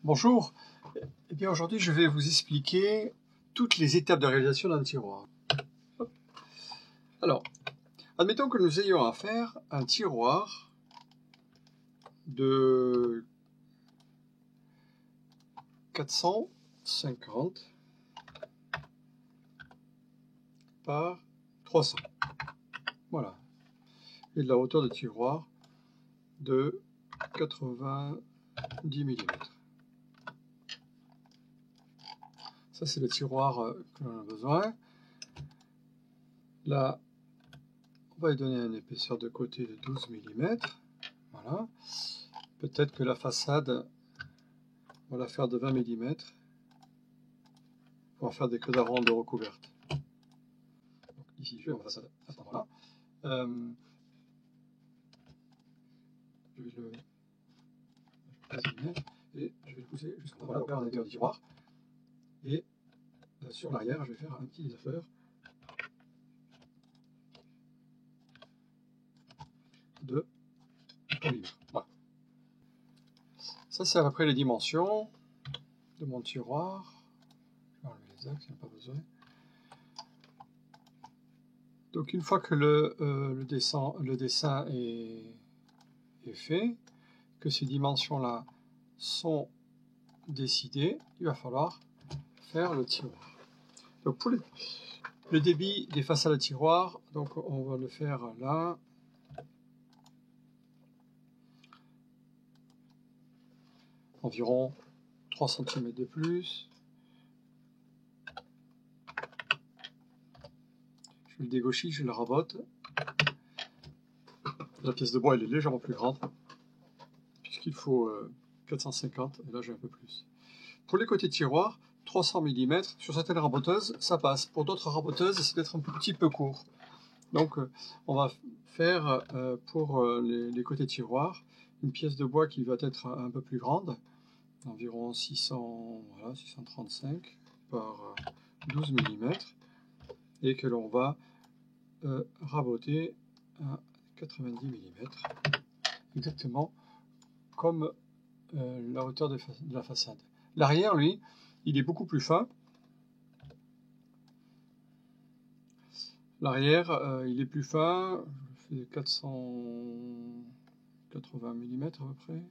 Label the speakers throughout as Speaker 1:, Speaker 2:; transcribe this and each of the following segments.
Speaker 1: Bonjour, eh bien aujourd'hui je vais vous expliquer toutes les étapes de réalisation d'un tiroir. Alors, admettons que nous ayons à faire un tiroir de 450 par 300. Voilà. Et de la hauteur de tiroir de 90 mm. Ça c'est le tiroir que l'on a besoin. Là, on va lui donner une épaisseur de côté de 12 mm. Voilà. Peut-être que la façade, on va la faire de 20 mm. On va faire des queues d'aronde de recouverte. Donc ici, je vais la façade à cet endroit-là. Je vais le et je vais le pousser jusqu'en voilà, vers l'intérieur du tiroir. Et sur l'arrière, je vais faire un petit désaffleur de 3 mm. Voilà. Ça, c'est à peu près les dimensions de mon tiroir. Je vais enlever les axes, il n'y a pas besoin. Donc une fois que le dessin est fait, que ces dimensions-là sont décidées, il va falloir faire le tiroir. Donc pour le débit des façades à tiroir, donc on va le faire là. Environ 3 cm de plus. Je le dégauchis, je le rabote. La pièce de bois elle est légèrement plus grande, puisqu'il faut 450, et là j'ai un peu plus. Pour les côtés tiroirs, 300 mm, sur certaines raboteuses, ça passe. Pour d'autres raboteuses, c'est d'être un petit peu court. Donc on va faire pour les côtés tiroirs, une pièce de bois qui va être un peu plus grande, environ 635 par 12 mm, et que l'on va raboter à 90 mm, exactement comme la hauteur de la façade. L'arrière, lui, il est beaucoup plus fin. L'arrière, il est plus fin, je fais 480 mm à peu près,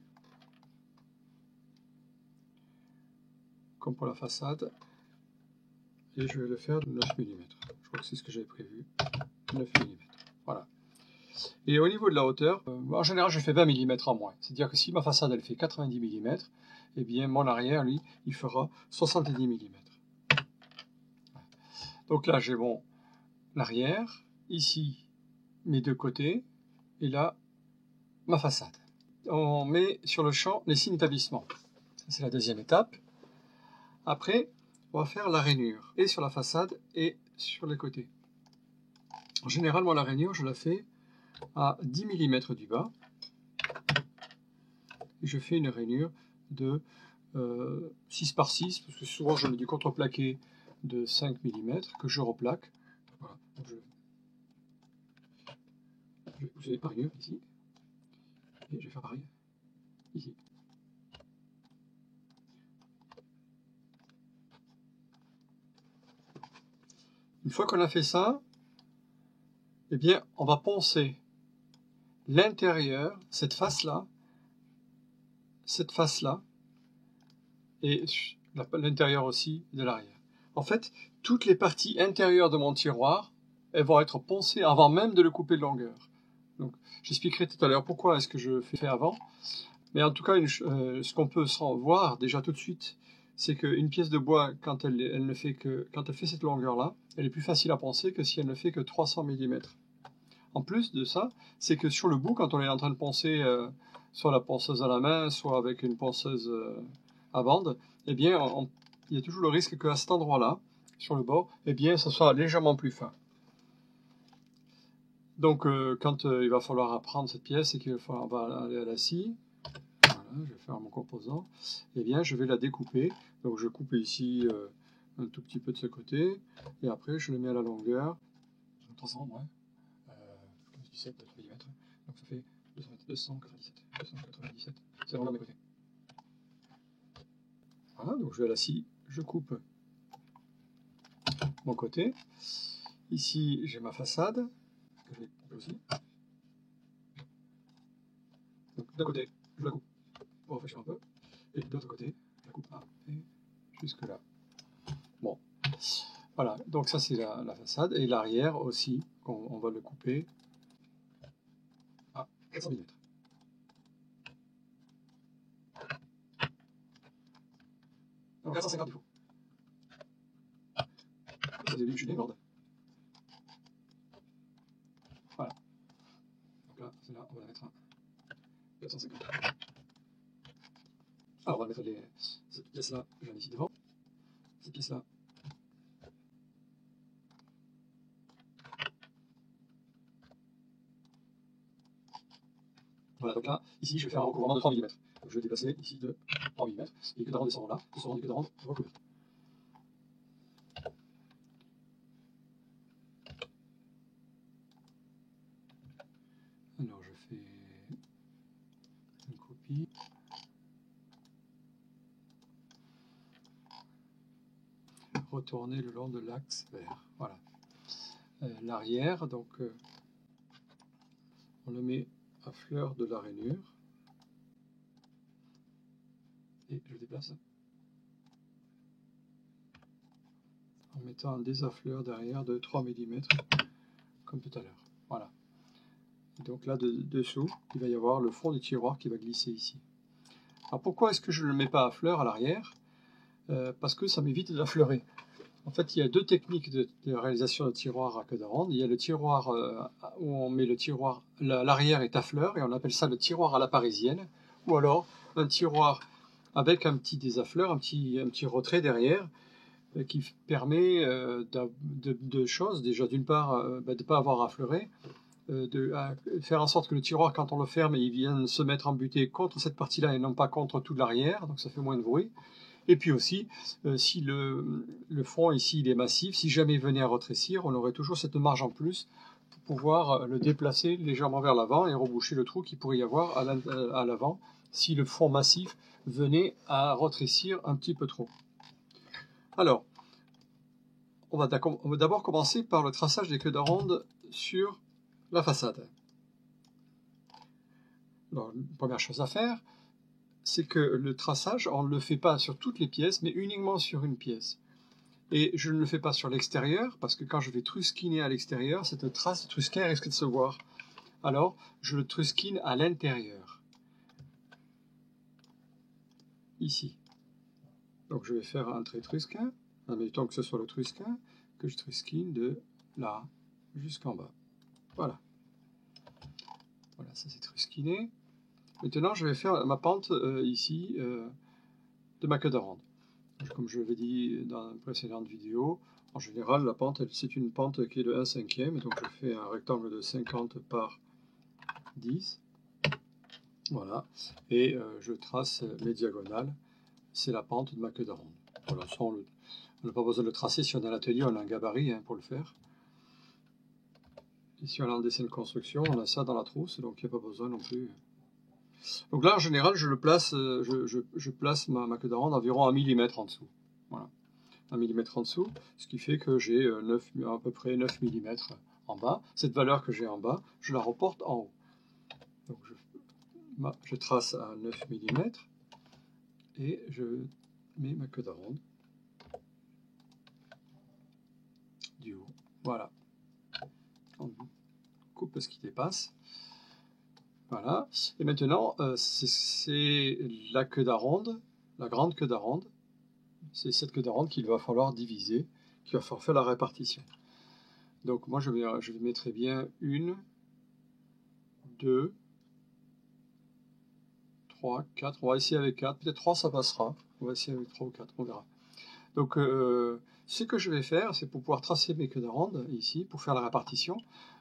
Speaker 1: comme pour la façade, et je vais le faire de 9 mm. Je crois que c'est ce que j'avais prévu, 9 mm. Voilà. Et au niveau de la hauteur, en général je fais 20 mm en moins. C'est-à-dire que si ma façade elle fait 90 mm, eh bien mon arrière, lui, il fera 70 mm. Donc là j'ai mon l'arrière, ici mes deux côtés, et là ma façade. On met sur le champ les signes d'établissement. C'est la deuxième étape. Après, on va faire la rainure, et sur la façade et sur les côtés. En général, moi la rainure, je la fais à 10 mm du bas. Et je fais une rainure de 6 par 6, parce que souvent je mets du contreplaqué de 5 mm que je replaque. Voilà. Donc je vais pousser par rainure ici, et je vais faire pareil ici. Une fois qu'on a fait ça, eh bien, on va poncer l'intérieur, cette face-là, et l'intérieur aussi de l'arrière. En fait, toutes les parties intérieures de mon tiroir, elles vont être poncées avant même de le couper de longueur. Donc, j'expliquerai tout à l'heure pourquoi est-ce que je fais avant. Mais en tout cas, ce qu'on peut voir déjà tout de suite, c'est qu'une pièce de bois, quand elle fait cette longueur-là, elle est plus facile à poncer que si elle ne fait que 300 mm. En plus de ça, c'est que sur le bout, quand on est en train de poncer, soit la ponceuse à la main, soit avec une ponceuse à bande, eh bien, il y a toujours le risque qu'à cet endroit-là, sur le bord, eh bien, ça soit légèrement plus fin. Donc, quand il va falloir apprendre cette pièce et qu'on va aller à la scie, voilà, je vais faire mon composant, eh bien, je vais la découper. Donc, je coupe ici un tout petit peu de ce côté, et après, je le mets à la longueur, 300, ouais. 17 mm, donc ça fait 297. C'est vraiment mes côtés. je vais à la scie, je coupe mon côté. Ici, j'ai ma façade, que je vais couper aussi. Donc d'un côté, je la coupe pour réfléchir un peu, et de l'autre côté, je la coupe et jusque là. Bon, voilà, donc ça c'est la façade, et l'arrière aussi, on va le couper à 400 mm. Non, 450 il faut. Au début, je suis bien grande. Voilà. Donc là, c'est là, on va la mettre à 450. Alors, on va mettre cette pièce-là, je viens ici devant. Cette pièce-là. Voilà, donc là, ici, je vais faire un recouvrement de 3 mm. Donc, je vais déplacer ici de 3 mm. Et que d'arrond descend là, ce sera du que d'arond recouvert. Alors, je fais une copie. Retourner le long de l'axe vert. Voilà. L'arrière, donc, on le met à fleur de la rainure. Et je déplace en mettant un désaffleur derrière de 3 mm, comme tout à l'heure. Voilà. Et donc là, dessous, il va y avoir le fond du tiroir qui va glisser ici. Alors pourquoi est-ce que je ne le mets pas à fleur à l'arrière? Parce que ça m'évite d'affleurer. En fait, il y a deux techniques de réalisation de tiroir à queue de ronde. Il y a le tiroir où on met le tiroir, l'arrière est à fleur, et on appelle ça le tiroir à la parisienne. Ou alors un tiroir avec un petit désaffleur, un petit retrait derrière, qui permet deux choses. Déjà, d'une part, de ne pas avoir à affleurer, de faire en sorte que le tiroir, quand on le ferme, il vienne se mettre en butée contre cette partie-là et non pas contre tout l'arrière, donc ça fait moins de bruit. Et puis aussi, si le fond ici il est massif, si jamais il venait à rétrécir, on aurait toujours cette marge en plus pour pouvoir le déplacer légèrement vers l'avant et reboucher le trou qu'il pourrait y avoir à l'avant si le fond massif venait à rétrécir un petit peu trop. Alors, on va d'abord commencer par le traçage des queues de ronde sur la façade. Alors, la première chose à faire, c'est que le traçage, on ne le fait pas sur toutes les pièces, mais uniquement sur une pièce. Et je ne le fais pas sur l'extérieur, parce que quand je vais trusquiner à l'extérieur, cette trace de trusquin risque de se voir. Alors, je le trusquine à l'intérieur. Ici. Donc je vais faire un trait trusquin, admettons que ce soit le trusquin, que je trusquine de là jusqu'en bas. Voilà. Voilà, ça c'est trusquiné. Maintenant, je vais faire ma pente ici de ma queue de ronde. Comme je l'avais dit dans une précédente vidéo, en général, la pente, c'est une pente qui est de 1/5, donc je fais un rectangle de 50 par 10. Voilà, et je trace les diagonales, c'est la pente de ma queue de ronde. Voilà, ça, on n'a pas besoin de le tracer, si on est à l'atelier, on a un gabarit pour le faire. Ici, on a un dessin de construction, on a ça dans la trousse, donc il n'y a pas besoin non plus. Donc là, en général, je place ma queue de ronde environ 1 mm en dessous. Voilà. 1 mm en dessous, ce qui fait que j'ai à peu près 9 mm en bas. Cette valeur que j'ai en bas, je la reporte en haut. Donc je trace à 9 mm et je mets ma queue de ronde du haut. Voilà. On coupe ce qui dépasse. Voilà. Et maintenant, c'est la queue d'aronde, la grande queue d'aronde. C'est cette queue d'aronde qu'il va falloir diviser, qu'il va falloir faire la répartition. Donc moi je mettrai bien 1, 2, 3, 4, on va essayer avec 4, peut-être 3 ça passera, on va essayer avec 3 ou 4, on verra. Donc ce que je vais faire, c'est pour pouvoir tracer mes queues d'aronde ici, pour faire la répartition.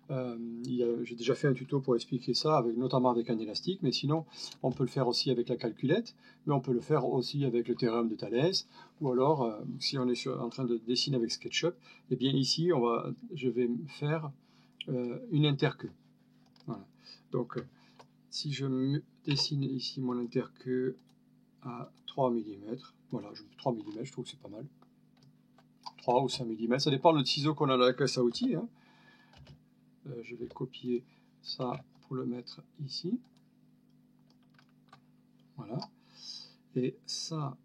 Speaker 1: J'ai déjà fait un tuto pour expliquer ça, notamment avec un élastique, mais sinon on peut le faire aussi avec la calculette, mais on peut le faire aussi avec le théorème de Thalès, ou alors si on est en train de dessiner avec SketchUp, et bien ici je vais faire une interqueue. Voilà. Donc si je dessine ici mon interqueue à 3 mm. Voilà, je mets 3 mm, je trouve que c'est pas mal. 3 ou 5 mm, ça dépend du ciseau qu'on a dans la caisse à outils. Hein. Je vais copier ça pour le mettre ici. Voilà. Et ça,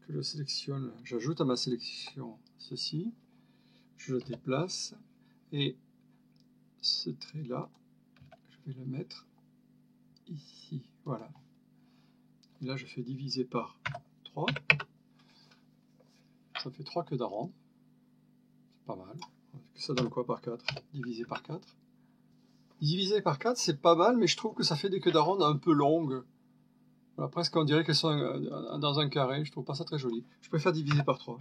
Speaker 1: que je sélectionne, j'ajoute à ma sélection ceci. Je le déplace. Et ce trait-là, je vais le mettre ici. Voilà. Et là, je fais diviser par 3. Ça fait 3 queues d'aronde. C'est pas mal. Ça donne quoi par 4? Divisé par 4. Divisé par 4, c'est pas mal, mais je trouve que ça fait des queues d'aronde un peu longues. Voilà, presque on dirait qu'elles sont dans un carré. Je trouve pas ça très joli. Je préfère diviser par 3.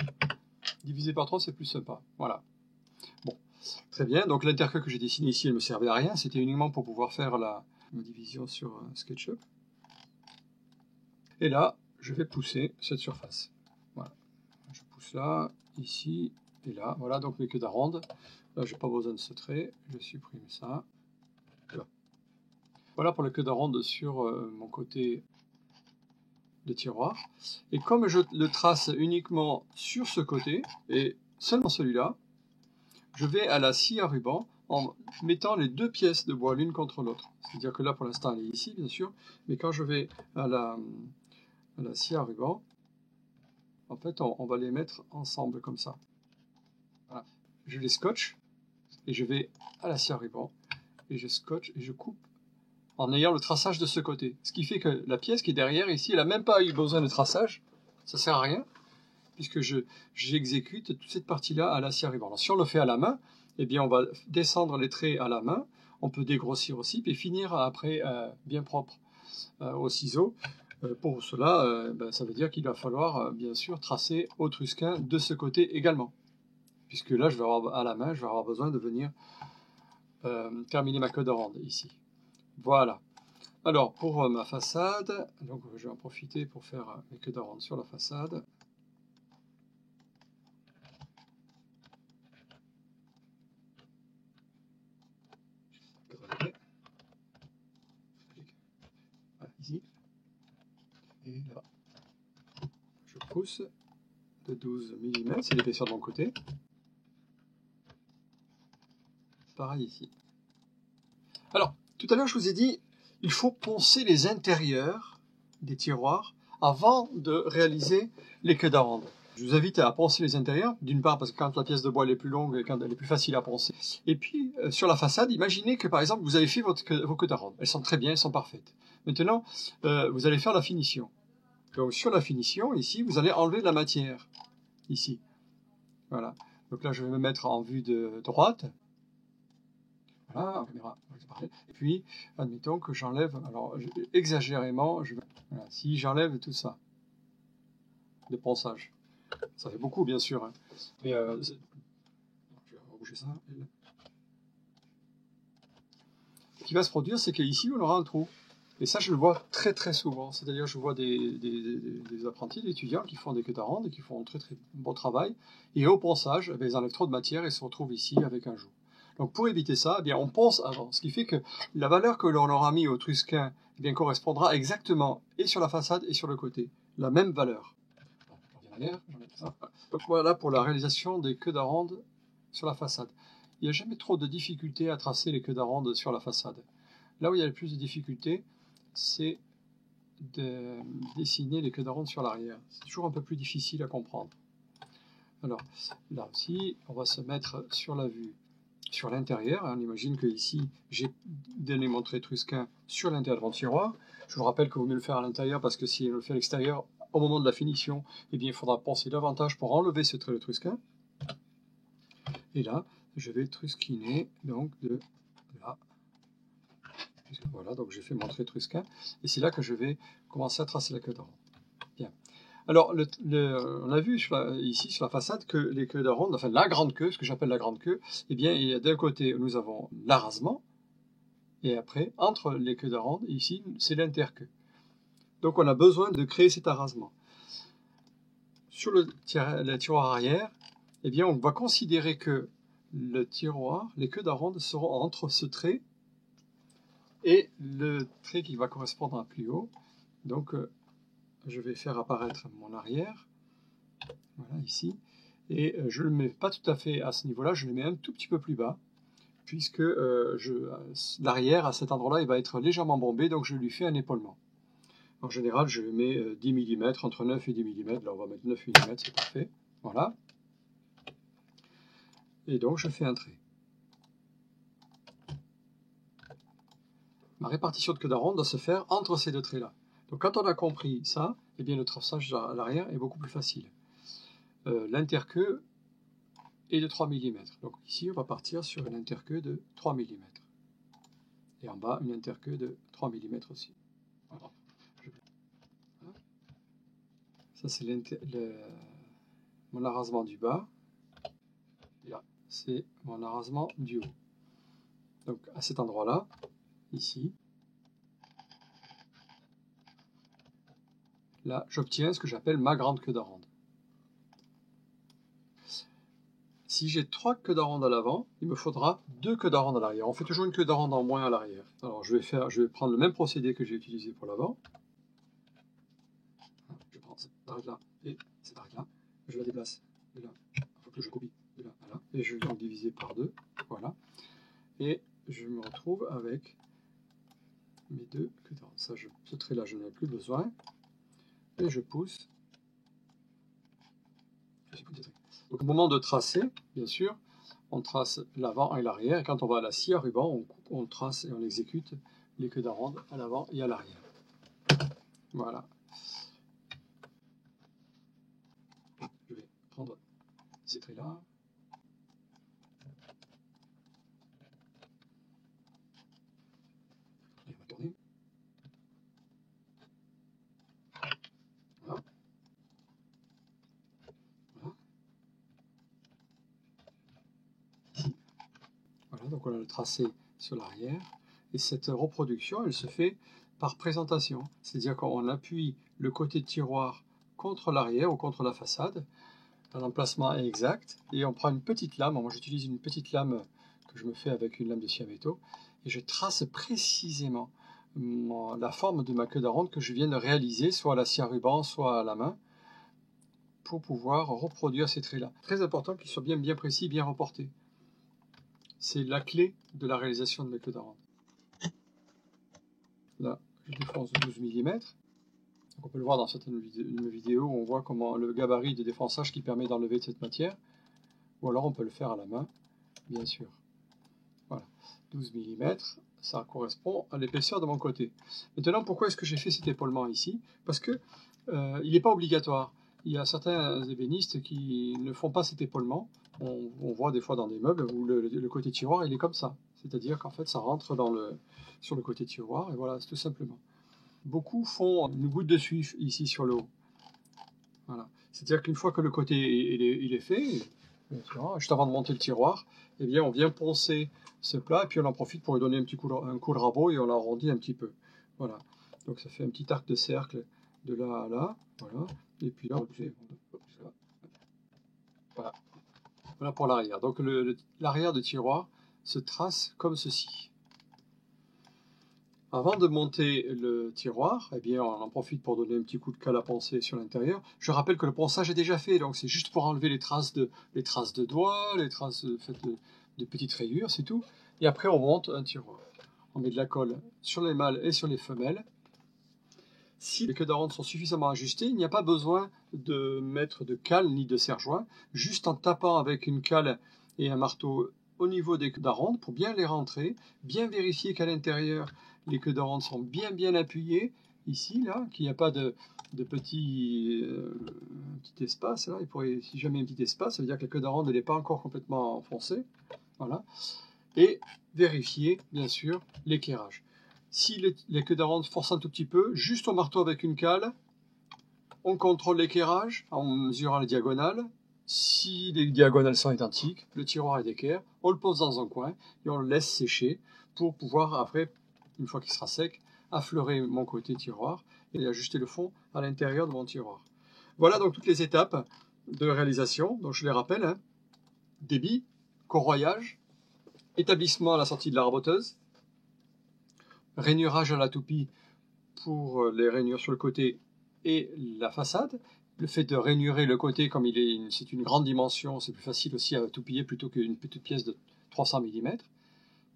Speaker 1: Diviser par 3, c'est plus sympa. Voilà. Bon, très bien. Donc l'interqueue que j'ai dessiné ici, elle ne me servait à rien. C'était uniquement pour pouvoir faire la division sur SketchUp. Et là, je vais pousser cette surface. Voilà. Je pousse là, ici et là. Voilà donc mes queues d'aronde. Là, je n'ai pas besoin de ce trait. Je supprime ça. Là. Voilà pour la queue d'aronde sur mon côté de tiroir. Et comme je le trace uniquement sur ce côté, et seulement celui-là, je vais à la scie à ruban en mettant les deux pièces de bois l'une contre l'autre. C'est-à-dire que là, pour l'instant, elle est ici, bien sûr, mais quand je vais à la scie à ruban, en fait, on va les mettre ensemble comme ça. Voilà. Je les scotche et je vais à la scie à ruban et je scotche et je coupe en ayant le traçage de ce côté. Ce qui fait que la pièce qui est derrière ici, elle n'a même pas eu besoin de traçage. Ça sert à rien puisque j'exécute toute cette partie-là à la scie à ruban. Alors, si on le fait à la main, eh bien, on va descendre les traits à la main. On peut dégrossir aussi, puis finir après bien propre au ciseau. Pour cela, ça veut dire qu'il va falloir, bien sûr, tracer au trusquin de ce côté également. Puisque là, je vais avoir, à la main, je vais avoir besoin de venir terminer ma queue d'aronde ici. Voilà. Alors, pour ma façade, donc je vais en profiter pour faire mes queues d'aronde sur la façade. Ici et là. Je pousse de 12 mm, c'est l'épaisseur de mon côté. Pareil ici. Alors, tout à l'heure, je vous ai dit, il faut poncer les intérieurs des tiroirs avant de réaliser les queues d'aronde. Je vous invite à poncer les intérieurs, d'une part parce que quand la pièce de bois elle est plus longue, quand elle est plus facile à poncer. Et puis, sur la façade, imaginez que par exemple, vous avez fait vos queues d'aronde. Elles sont très bien, elles sont parfaites. Maintenant, vous allez faire la finition. Donc, sur la finition, ici, vous allez enlever de la matière. Ici. Voilà. Donc là, je vais me mettre en vue de droite. Voilà, en caméra, c'est parfait. Et puis, admettons que j'enlève, alors exagérément, voilà, si j'enlève tout ça, de ponçage, ça fait beaucoup bien sûr, hein. Mais je vais reboucher ça. Ce qui va se produire, c'est qu'ici, on aura un trou. Et ça, je le vois très très souvent. C'est-à-dire, je vois des apprentis, des étudiants qui font des queues d'aronde et qui font un très très bon travail. Et au ponçage, ils enlèvent trop de matière et se retrouvent ici avec un joug. Donc pour éviter ça, eh bien, on ponce avant. Ce qui fait que la valeur que l'on aura mis au trusquin eh bien, correspondra exactement et sur la façade et sur le côté. La même valeur. Donc voilà pour la réalisation des queues d'aronde sur la façade. Il n'y a jamais trop de difficultés à tracer les queues d'aronde sur la façade. Là où il y a le plus de difficultés, c'est de dessiner les queues d'aronde sur l'arrière. C'est toujours un peu plus difficile à comprendre. Alors, là aussi, on va se mettre sur la vue, sur l'intérieur. On imagine que ici, j'ai donné mon trait trusquin sur l'intérieur de mon tiroir. Je vous rappelle qu'il vaut mieux le faire à l'intérieur parce que si on le fait à l'extérieur, au moment de la finition, eh bien, il faudra penser davantage pour enlever ce trait de trusquin. Et là, je vais trusquiner donc de là. Voilà, donc j'ai fait mon trait trusquin. Et c'est là que je vais commencer à tracer la queue d'aronde. Bien. Alors, on a vu ici sur la façade que les queues d'aronde, enfin la grande queue, ce que j'appelle la grande queue, eh bien, il y a d'un côté, nous avons l'arasement, et après, entre les queues d'aronde, ici, c'est l'interqueue. Donc, on a besoin de créer cet arasement. Sur le tiroir arrière, eh bien, on va considérer que le tiroir, les queues d'aronde seront entre ce trait et le trait qui va correspondre à plus haut. Donc, je vais faire apparaître mon arrière, voilà ici, et je ne le mets pas tout à fait à ce niveau-là, je le mets un tout petit peu plus bas, puisque l'arrière, à cet endroit-là, il va être légèrement bombé, donc je lui fais un épaulement. En général, je mets 10 mm, entre 9 et 10 mm, là on va mettre 9 mm, c'est parfait, voilà. Et donc je fais un trait. Ma répartition de queue d'aronde doit se faire entre ces deux traits-là. Donc quand on a compris ça, eh bien le traçage à l'arrière est beaucoup plus facile. L'interqueue est de 3 mm. Donc ici, on va partir sur une interqueue de 3 mm. Et en bas, une interqueue de 3 mm aussi. Voilà. Ça, c'est mon arasement du bas. Et là, c'est mon arasement du haut. Donc à cet endroit-là, ici, là, j'obtiens ce que j'appelle ma grande queue d'aronde. Si j'ai 3 queues d'aronde à l'avant, il me faudra 2 queues d'aronde à l'arrière. On fait toujours une queue d'aronde en moins à l'arrière. Alors je vais prendre le même procédé que j'ai utilisé pour l'avant. Je prends cette arête-là et cette arête-là. Je la déplace de là. Il faut que je copie de là à là. Et je vais donc diviser par 2. Voilà. Et je me retrouve avec mes 2 queues d'aronde. Ça, ce trait-là, je n'en ai plus besoin. Et je pousse. Donc au moment de tracer, bien sûr, on trace l'avant et l'arrière, et quand on va à la scie à ruban, on trace et on exécute les queues d'aronde à l'avant et à l'arrière. Voilà. Je vais prendre ces traits-là. Et on va tourner. Voilà. Voilà. Ici. Voilà, donc on a le tracé sur l'arrière. Et cette reproduction, elle se fait par présentation. C'est-à-dire qu'on appuie le côté de tiroir contre l'arrière ou contre la façade. L'emplacement est exact. Et on prend une petite lame. Moi, j'utilise une petite lame que je me fais avec une lame de scie à métaux. Et je trace précisément la forme de ma queue d'aronde que je viens de réaliser, soit à la scie à ruban, soit à la main, pour pouvoir reproduire ces traits-là. Très important qu'ils soient bien précis, bien reportés. C'est la clé de la réalisation de la queue d'aronde. Là, je défonce 12 mm. Donc on peut le voir dans certaines vidéos où on voit comment le gabarit de défonçage qui permet d'enlever cette matière. Ou alors on peut le faire à la main, bien sûr. Voilà, 12 mm, ça correspond à l'épaisseur de mon côté. Maintenant, pourquoi est-ce que j'ai fait cet épaulement ici? Parce que il n'est pas obligatoire. Il y a certains ébénistes qui ne font pas cet épaulement. On voit des fois dans des meubles où le côté tiroir il est comme ça. C'est-à-dire qu'en fait ça rentre sur le côté tiroir et voilà, c'est tout simplement. Beaucoup font une goutte de suif ici sur le haut. Voilà. C'est-à-dire qu'une fois que le côté il est fait, juste avant de monter le tiroir, eh bien on vient poncer ce plat et puis on en profite pour lui donner un coup de rabot et on l'arrondit un petit peu. Voilà. Donc ça fait un petit arc de cercle de là à là. Voilà. Et puis là, voilà. Voilà pour l'arrière. Donc l'arrière de tiroir se trace comme ceci. Avant de monter le tiroir, eh bien, on en profite pour donner un petit coup de colle à poncer sur l'intérieur. Je rappelle que le ponçage est déjà fait, donc c'est juste pour enlever les traces de doigts, les traces de petites rayures, c'est tout. Et après, on monte un tiroir. On met de la colle sur les mâles et sur les femelles. Si les queues d'aronde sont suffisamment ajustées, il n'y a pas besoin de mettre de cale ni de serre-joint, juste en tapant avec une cale et un marteau au niveau des queues d'aronde pour bien les rentrer, bien vérifier qu'à l'intérieur les queues d'aronde sont bien appuyées, ici, là, qu'il n'y a pas de petit espace, là, si jamais un petit espace, ça veut dire que la queue d'aronde n'est pas encore complètement enfoncée, voilà, et vérifier, bien sûr, l'éclairage. Si les queues d'aronde forcent un tout petit peu, juste au marteau avec une cale, on contrôle l'éclairage en mesurant les diagonales. Si les diagonales sont identiques, le tiroir est d'équerre, on le pose dans un coin et on le laisse sécher pour pouvoir, après, une fois qu'il sera sec, affleurer mon côté tiroir et ajuster le fond à l'intérieur de mon tiroir. Voilà donc toutes les étapes de réalisation. Donc je les rappelle, hein. Débit, corroyage, établissement à la sortie de la raboteuse, rainurage à la toupie pour les rainures sur le côté et la façade. Le fait de rainurer le côté, comme c'est une grande dimension, c'est plus facile aussi à tout piller plutôt qu'une petite pièce de 300 mm.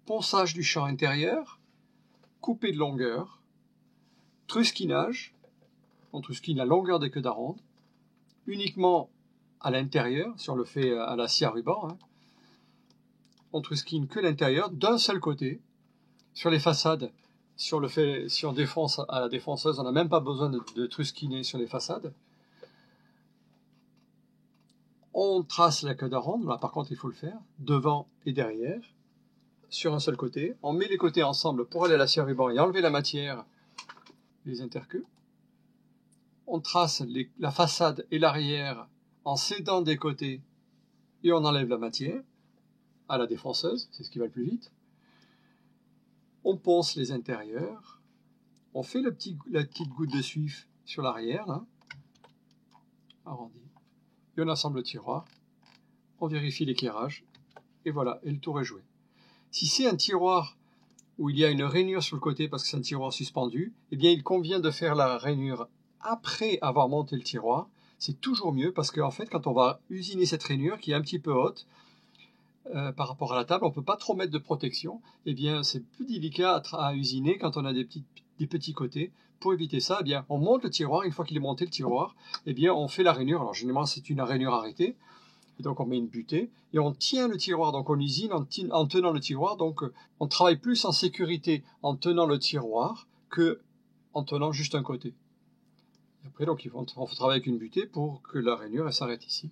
Speaker 1: Ponçage du champ intérieur, coupé de longueur, trusquinage, on trusquine la longueur des queues d'aronde, uniquement à l'intérieur, si on le fait à la scie à ruban, hein. On trusquine que l'intérieur, d'un seul côté. Sur les façades, si on défonce à la défonceuse, on n'a même pas besoin de trusquiner sur les façades. On trace la queue d'aronde, là par contre il faut le faire, devant et derrière, sur un seul côté. On met les côtés ensemble pour aller à la scie à ruban et enlever la matière, les interqueux. On trace la façade et l'arrière en s'aidant des côtés et on enlève la matière à la défonceuse, c'est ce qui va le plus vite. On ponce les intérieurs, on fait la petite goutte de suif sur l'arrière, là, arrondi, et on assemble le tiroir, on vérifie l'éclairage, et voilà, et le tour est joué. Si c'est un tiroir où il y a une rainure sur le côté parce que c'est un tiroir suspendu, eh bien il convient de faire la rainure après avoir monté le tiroir. C'est toujours mieux parce qu'en fait, quand on va usiner cette rainure qui est un petit peu haute, par rapport à la table, on ne peut pas trop mettre de protection, eh bien c'est plus délicat à usiner quand on a des petits côtés. Pour éviter ça, eh bien, on monte le tiroir, une fois qu'il est monté le tiroir, eh bien, on fait la rainure. Alors généralement c'est une rainure arrêtée, et donc on met une butée, et on tient le tiroir, donc on usine en tenant le tiroir, donc on travaille plus en sécurité en tenant le tiroir que en tenant juste un côté. Et après donc on travaille avec une butée pour que la rainure s'arrête ici,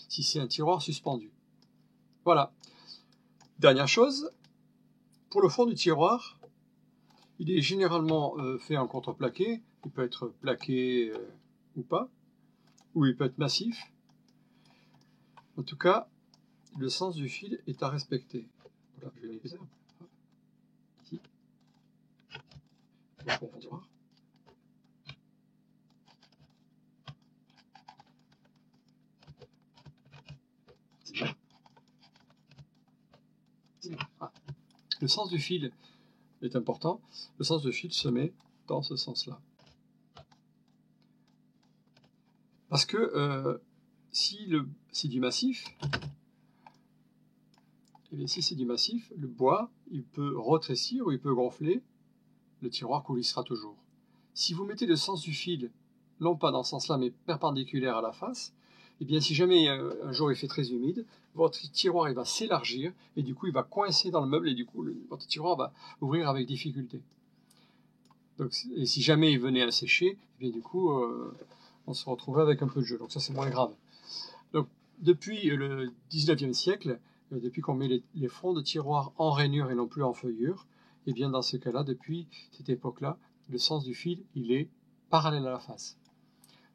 Speaker 1: si c'est un tiroir suspendu. Voilà. Dernière chose, pour le fond du tiroir, il est généralement fait en contreplaqué. Il peut être plaqué ou pas, ou il peut être massif. En tout cas, le sens du fil est à respecter. Voilà, je vais mettre ça. Ici. Pour le fond du tiroir. Ah. Le sens du fil est important. Le sens du fil se met dans ce sens-là. Parce que si c'est du massif, si c'est du massif, le bois, il peut rétrécir ou il peut gonfler, le tiroir coulissera toujours. Si vous mettez le sens du fil, non pas dans ce sens-là, mais perpendiculaire à la face, eh bien si jamais un jour il fait très humide, votre tiroir il va s'élargir et du coup il va coincer dans le meuble et du coup votre tiroir va ouvrir avec difficulté. Donc, et si jamais il venait à sécher, eh bien du coup on se retrouverait avec un peu de jeu. Donc ça c'est moins grave. Donc depuis le 19e siècle, depuis qu'on met les fonds de tiroir en rainure et non plus en feuillure, et bien dans ce cas-là, depuis cette époque-là, le sens du fil, il est parallèle à la face.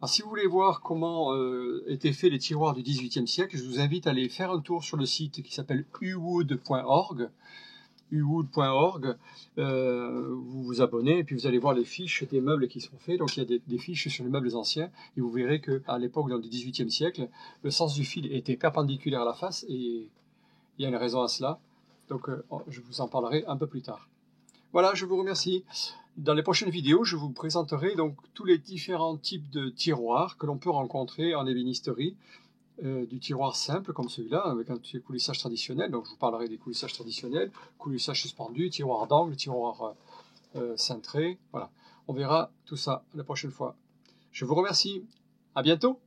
Speaker 1: Alors si vous voulez voir comment étaient faits les tiroirs du XVIIIe siècle, je vous invite à aller faire un tour sur le site qui s'appelle uwood.org. uwood.org, vous vous abonnez et puis vous allez voir les fiches des meubles qui sont faits. Donc il y a des fiches sur les meubles anciens et vous verrez qu'à l'époque, dans le XVIIIe siècle, le sens du fil était perpendiculaire à la face et il y a une raison à cela. Donc je vous en parlerai un peu plus tard. Voilà, je vous remercie. Dans les prochaines vidéos, je vous présenterai donc tous les différents types de tiroirs que l'on peut rencontrer en ébénisterie. Du tiroir simple comme celui-là, avec un coulissage traditionnel. Donc je vous parlerai des coulissages traditionnels, coulissage suspendu, tiroir d'angle, tiroir cintré. Voilà, on verra tout ça la prochaine fois. Je vous remercie. À bientôt.